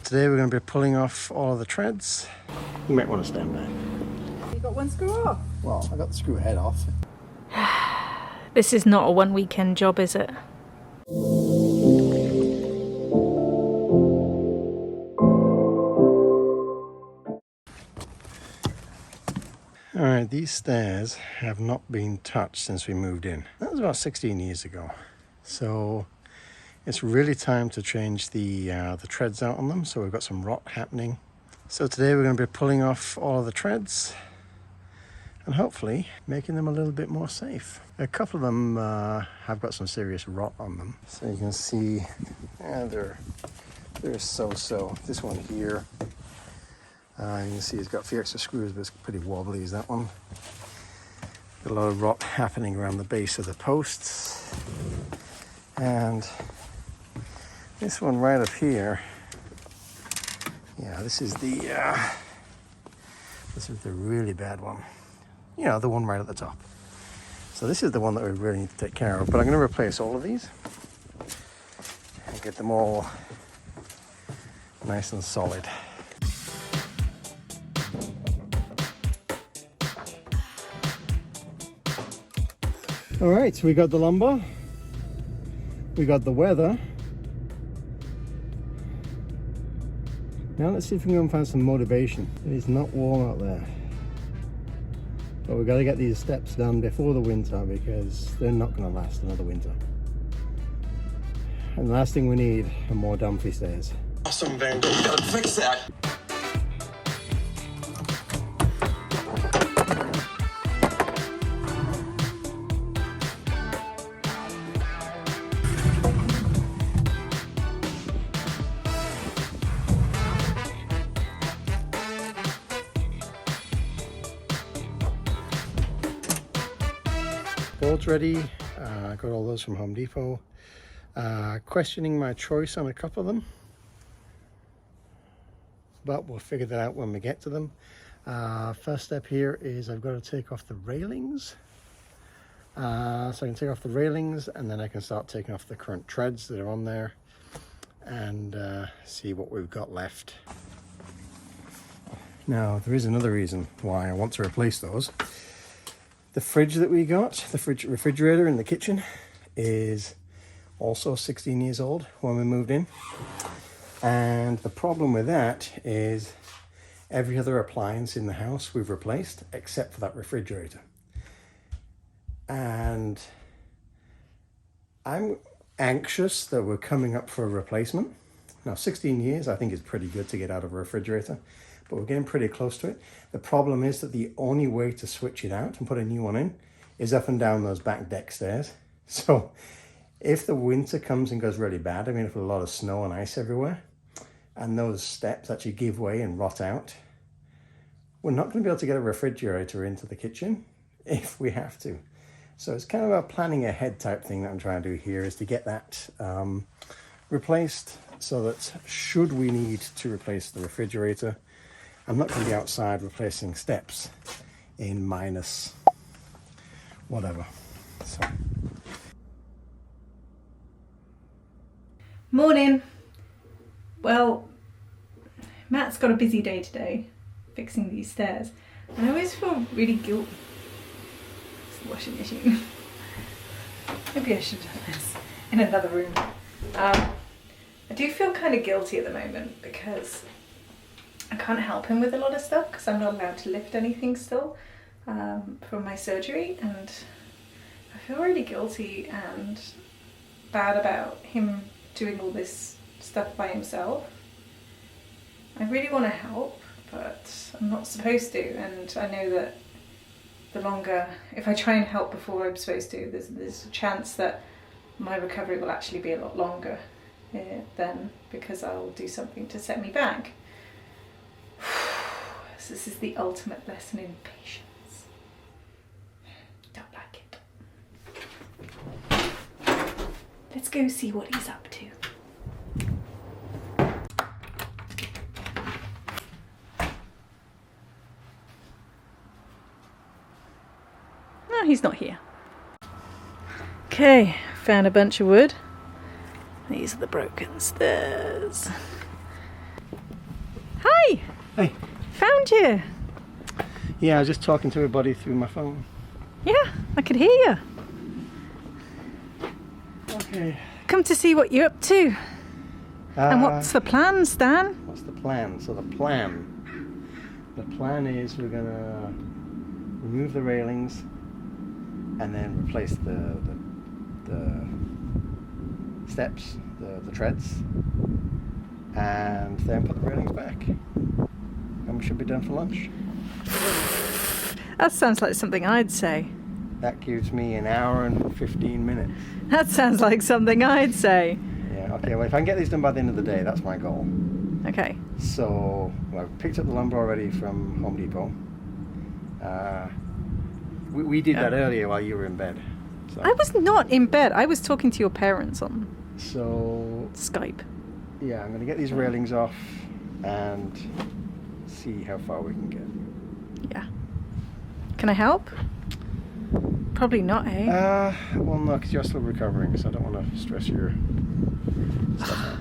Today we're going to be pulling off all of the treads. You might want to stand back. You got one screw off? Well, I got the screw head off. This is not a one weekend job, is it? Alright, these stairs have not been touched since we moved in. That was about 16 years ago. So it's really time to change the treads out on them. So we've got some rot happening. So today we're going to be pulling off all of the treads and hopefully making them a little bit more safe. A couple of them have got some serious rot on them. So you can see they're so-so. This one here, you can see it's got Fiasco screws, but it's pretty wobbly is that one. Got a lot of rot happening around the base of the posts. And this one right up here, yeah, this is the really bad one. You know, the one right at the top. So this is the one that we really need to take care of. But I'm going to replace all of these and get them all nice and solid. All right, so we got the lumber, we got the weather. Now let's see if we can go and find some motivation. It is not warm out there. But we've got to get these steps done before the winter because they're not going to last another winter. And the last thing we need are more Dunphy stairs. Awesome, Van Gogh, you gotta fix that. Boards ready. I got all those from Home Depot. Questioning my choice on a couple of them, but we'll figure that out when we get to them. First step here is I've got to take off the railings. So I can take off the railings and then I can start taking off the current treads that are on there and see what we've got left. Now there is another reason why I want to replace those. The fridge that we got, the refrigerator in the kitchen, is also 16 years old when we moved in. And the problem with that is every other appliance in the house we've replaced except for that refrigerator. And I'm anxious that we're coming up for a replacement. Now 16 years I think is pretty good to get out of a refrigerator, but we're getting pretty close to it. The problem is that the only way to switch it out and put a new one in is up and down those back deck stairs. So if the winter comes and goes really bad, I mean, if there's a lot of snow and ice everywhere, and those steps actually give way and rot out, we're not going to be able to get a refrigerator into the kitchen if we have to. So it's kind of a planning ahead type thing that I'm trying to do here, is to get that replaced so that should we need to replace the refrigerator, I'm not going to be outside replacing steps in minus whatever. So. Morning. Well, Matt's got a busy day today fixing these stairs, and I always feel really guilty. It's the washing machine. Maybe I should have done this in another room. I do feel kind of guilty at the moment because I can't help him with a lot of stuff because I'm not allowed to lift anything still from my surgery, and I feel really guilty and bad about him doing all this stuff by himself. I really want to help, but I'm not supposed to, and I know that the longer, if I try and help before I'm supposed to, there's a chance that my recovery will actually be a lot longer then, because I'll do something to set me back. So this is the ultimate lesson in patience. Don't like it. Let's go see what he's up to. No, he's not here. Okay, found a bunch of wood. These are the broken stairs. Hi! Hey. Found you! Yeah, I was just talking to everybody through my phone. Yeah, I could hear you. Okay. Come to see what you're up to. And what's the plan, Stan? What's the plan? So the plan is we're gonna remove the railings and then replace the steps, the treads, and then put the railings back. And we should be done for lunch. That sounds like something I'd say. That gives me an hour and 15 minutes. That sounds like something I'd say. Yeah, okay, well if I can get these done by the end of the day, that's my goal. Okay. So, well, I've picked up the lumber already from Home Depot. We did that earlier while you were in bed. So. I was not in bed. I was talking to your parents on Skype. Yeah, I'm going to get these railings off and see how far we can get. Yeah. Can I help? Probably not, eh? Well, no, because you're still recovering, so I don't want to stress your stuff out.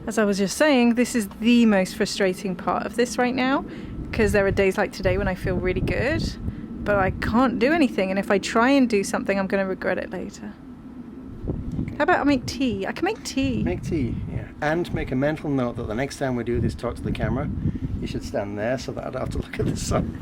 As I was just saying, this is the most frustrating part of this right now, because there are days like today when I feel really good, but I can't do anything, and if I try and do something, I'm going to regret it later. Okay. How about I make tea? I can make tea. Make tea, yeah. And make a mental note that the next time we do this talk to the camera, you should stand there so that I don't have to look at the sun.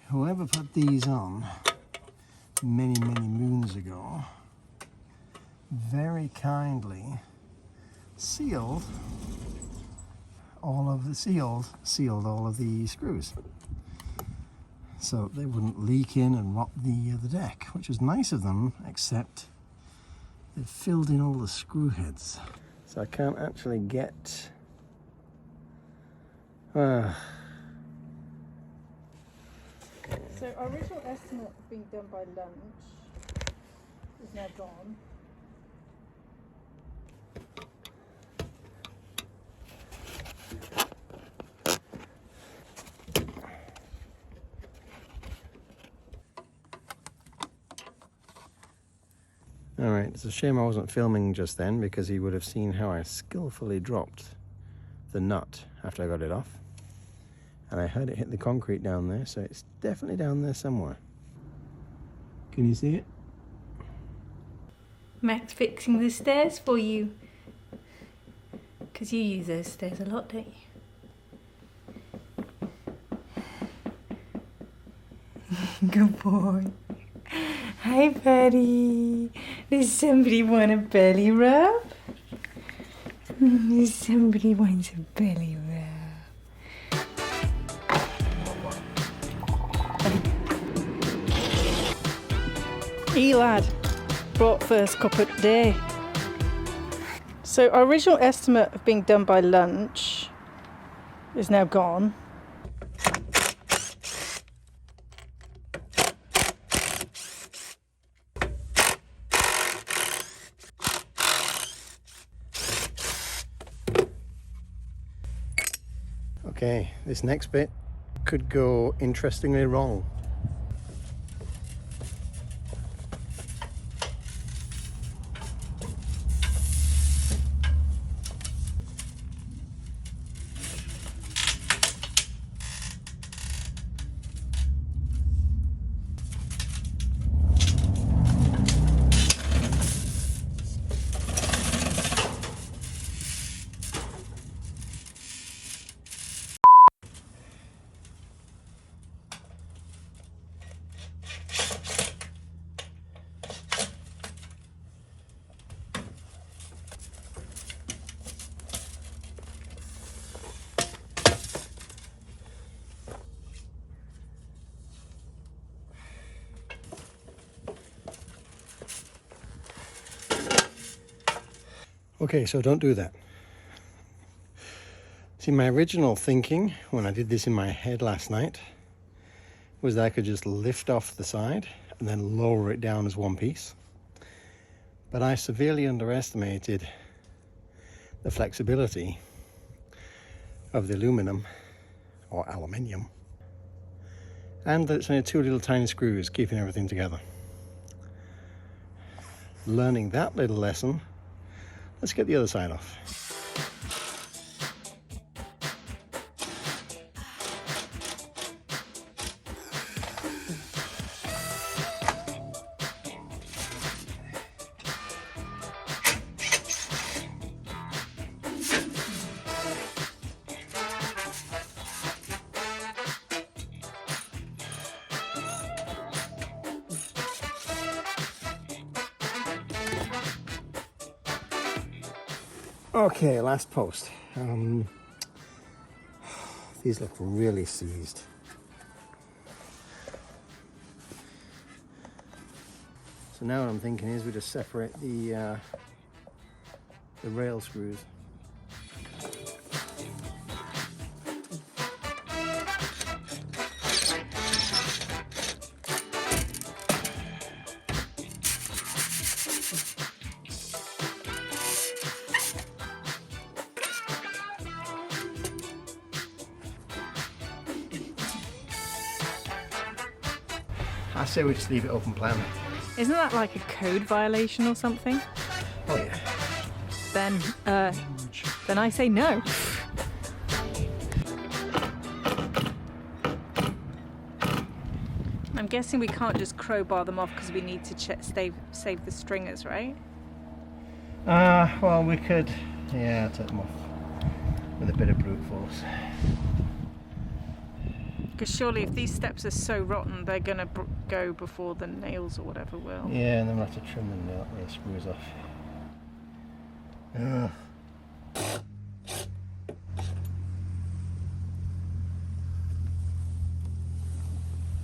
Whoever put these on many moons ago very kindly sealed all of the screws so they wouldn't leak in and rot the deck, which was nice of them, except they've filled in all the screw heads, so I can't actually get So our original estimate of being done by lunch is now gone. Alright, it's a shame I wasn't filming just then, because he would have seen how I skillfully dropped the nut after I got it off. And I heard it hit the concrete down there, so it's definitely down there somewhere. Can you see it? Matt's fixing the stairs for you. Because you use those stairs a lot, don't you? Good boy. Hi, buddy. Does somebody want a belly rub? Somebody wants a belly rub. Hey lad, brought first cup of day. So our original estimate of being done by lunch is now gone. Okay, this next bit could go interestingly wrong. Okay, so don't do that. See, my original thinking when I did this in my head last night was that I could just lift off the side and then lower it down as one piece. But I severely underestimated the flexibility of the aluminum or aluminium And that it's only 2 little tiny screws keeping everything together. Learning that little lesson, let's get the other side off. Okay, last post. These look really seized. So now what I'm thinking is we just separate the rail screws. I say we just leave it open plan. Isn't that like a code violation or something? Oh yeah. Then I say no. I'm guessing we can't just crowbar them off because we need to save the stringers, right? Well, we could, yeah, take them off with a bit of brute force. Because surely if these steps are so rotten, they're going to go before the nails or whatever will. Yeah, and then we'll have to trim the screws off.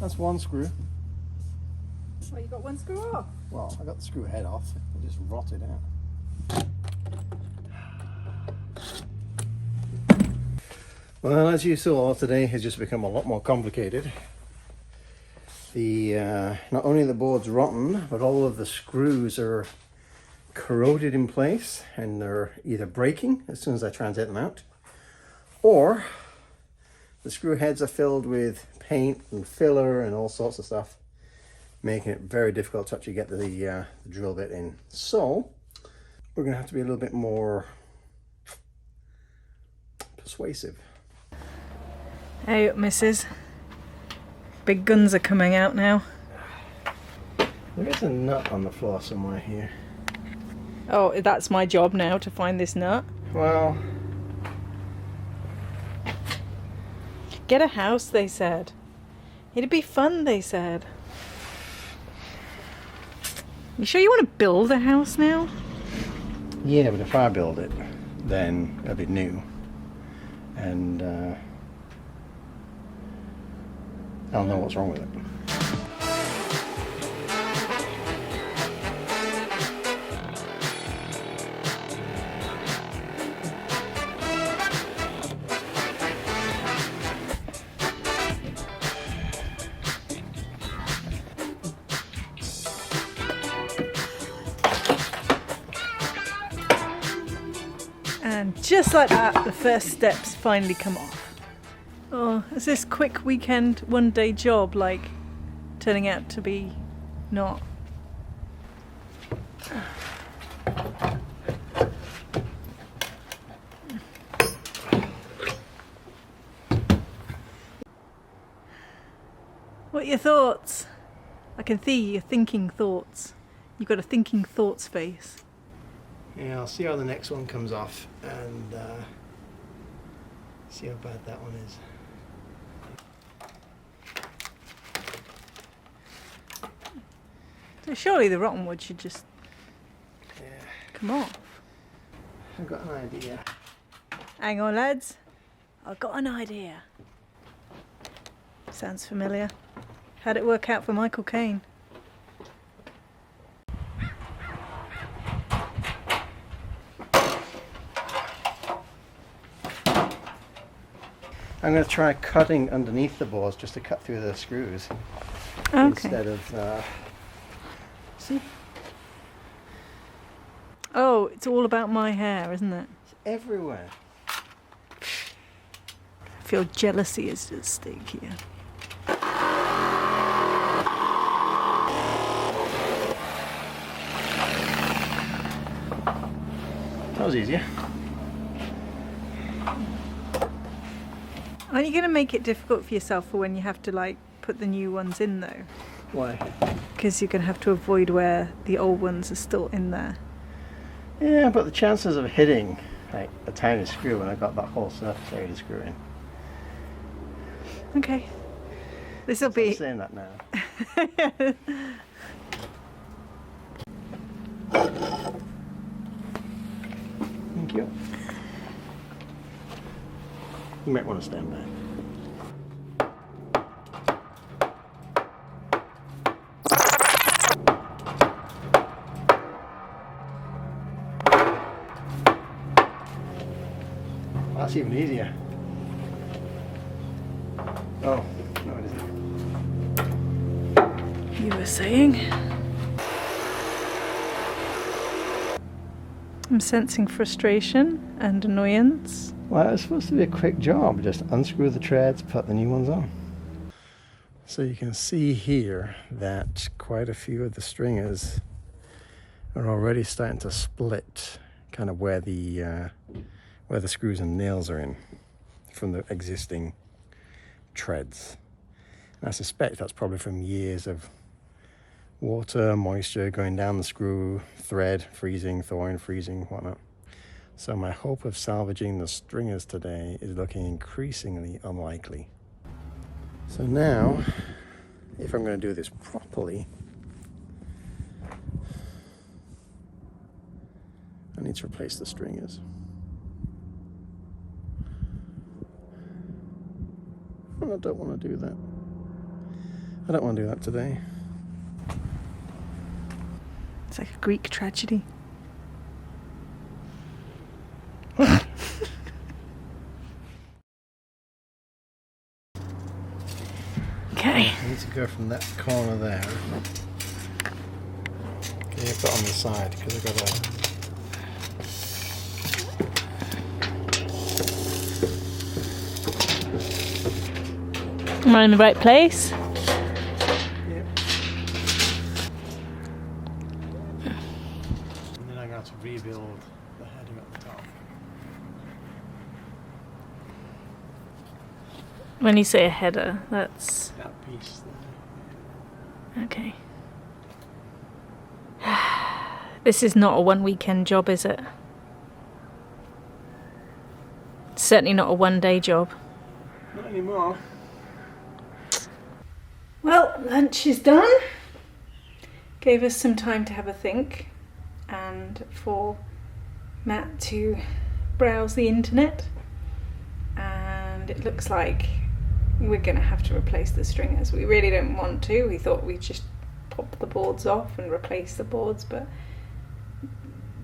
That's one screw. Well, you got one screw off. Well, I got the screw head off. It just rotted out. Well, as you saw, today has just become a lot more complicated. Not only are the boards rotten, but all of the screws are corroded in place, and they're either breaking as soon as I try and take them out, or the screw heads are filled with paint and filler and all sorts of stuff, making it very difficult to actually get the drill bit in. So we're going to have to be a little bit more persuasive. Hey, missus. Big guns are coming out now. There is a nut on the floor somewhere here. Oh, that's my job now, to find this nut? Well, Get a house, they said. It'd be fun, they said. You sure you want to build a house now? yeah, but if I build it, then it'll be new. And I'll know what's wrong with it. And just like that, the first steps finally come off. Oh, is this quick weekend, one-day job like turning out to be not? What are your thoughts? I can see you're thinking thoughts. You've got a thinking thoughts face. Yeah, I'll see how the next one comes off and see how bad that one is. So surely the rotten wood should just come off. I've got an idea. Hang on, lads. I've got an idea. Sounds familiar. How'd it work out for Michael Caine? I'm going to try cutting underneath the boards just to cut through the screws Okay. instead of. See, Oh, it's all about my hair, isn't it? it's everywhere. I feel jealousy is at stake here. was easier. Aren't you going to make it difficult for yourself for when you have to like put the new ones in though? Why? Because you're going to have to avoid where the old ones are still in there. Yeah, but the chances of hitting like a tiny screw when I got that whole surface area to screw in. Okay. This will be... I'm saying that now. Thank you. You might want to stand back. That's even easier. Oh, no it isn't. You were saying? I'm sensing frustration and annoyance. Well, it's supposed to be a quick job. Just unscrew the treads, put the new ones on. So you can see here that quite a few of the stringers are already starting to split, kind of where the screws and nails are in from the existing treads. And I suspect that's probably from years of water, moisture going down the screw, thread, freezing, thawing, freezing, whatnot. So my hope of salvaging the stringers today is looking increasingly unlikely. So now, if I'm going to do this properly, I need to replace the stringers. And I don't want to do that. I don't want to do that today. It's like a Greek tragedy. Okay. I need to go from that corner there. Can you put on the side because I've got Am I in the right place? Yep. And then I'm going to have to rebuild the heading at the top. When you say a header, that's... That piece there. Okay. This is not a one weekend job, is it? Certainly not a one-day job. Not anymore. Well, lunch is done. Gave us some time to have a think and for Matt to browse the internet. And it looks like we're going to have to replace the stringers. We really don't want to. We thought we'd just pop the boards off and replace the boards, but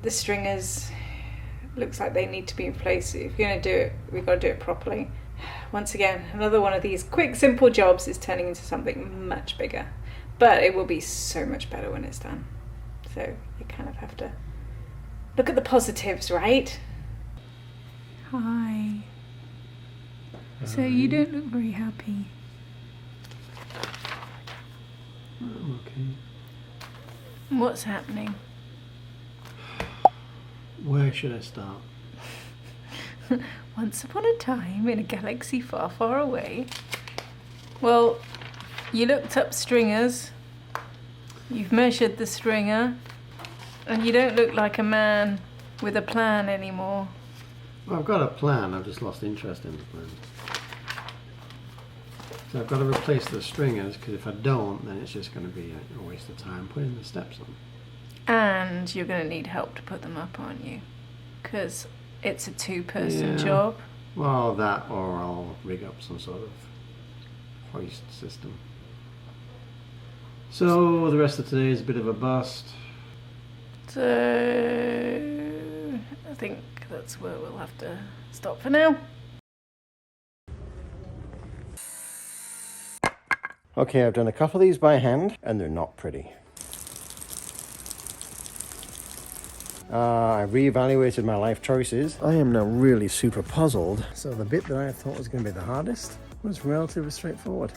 the stringers looks like they need to be replaced. If you're going to do it, we've got to do it properly. Once again, another one of these quick, simple jobs is turning into something much bigger. But it will be so much better when it's done. So you kind of have to look at the positives, right? Hi. So you don't look very happy. I'm okay. What's happening? Where should I start? Once upon a time in a galaxy far, far away. Well, you looked up stringers, you've measured the stringer, and you don't look like a man with a plan anymore. Well, I've got a plan, I've just lost interest in the plan. So I've got to replace the stringers, because if I don't, then it's just going to be a waste of time putting the steps on. And you're going to need help to put them up, aren't you? Because it's a two-person Yeah. job. Well, that or I'll rig up some sort of hoist system. So the rest of today is a bit of a bust. So I think that's where we'll have to stop for now. Okay, I've done a couple of these by hand, and they're not pretty. I reevaluated my life choices. I am now really super puzzled. So the bit that I thought was going to be the hardest was relatively straightforward.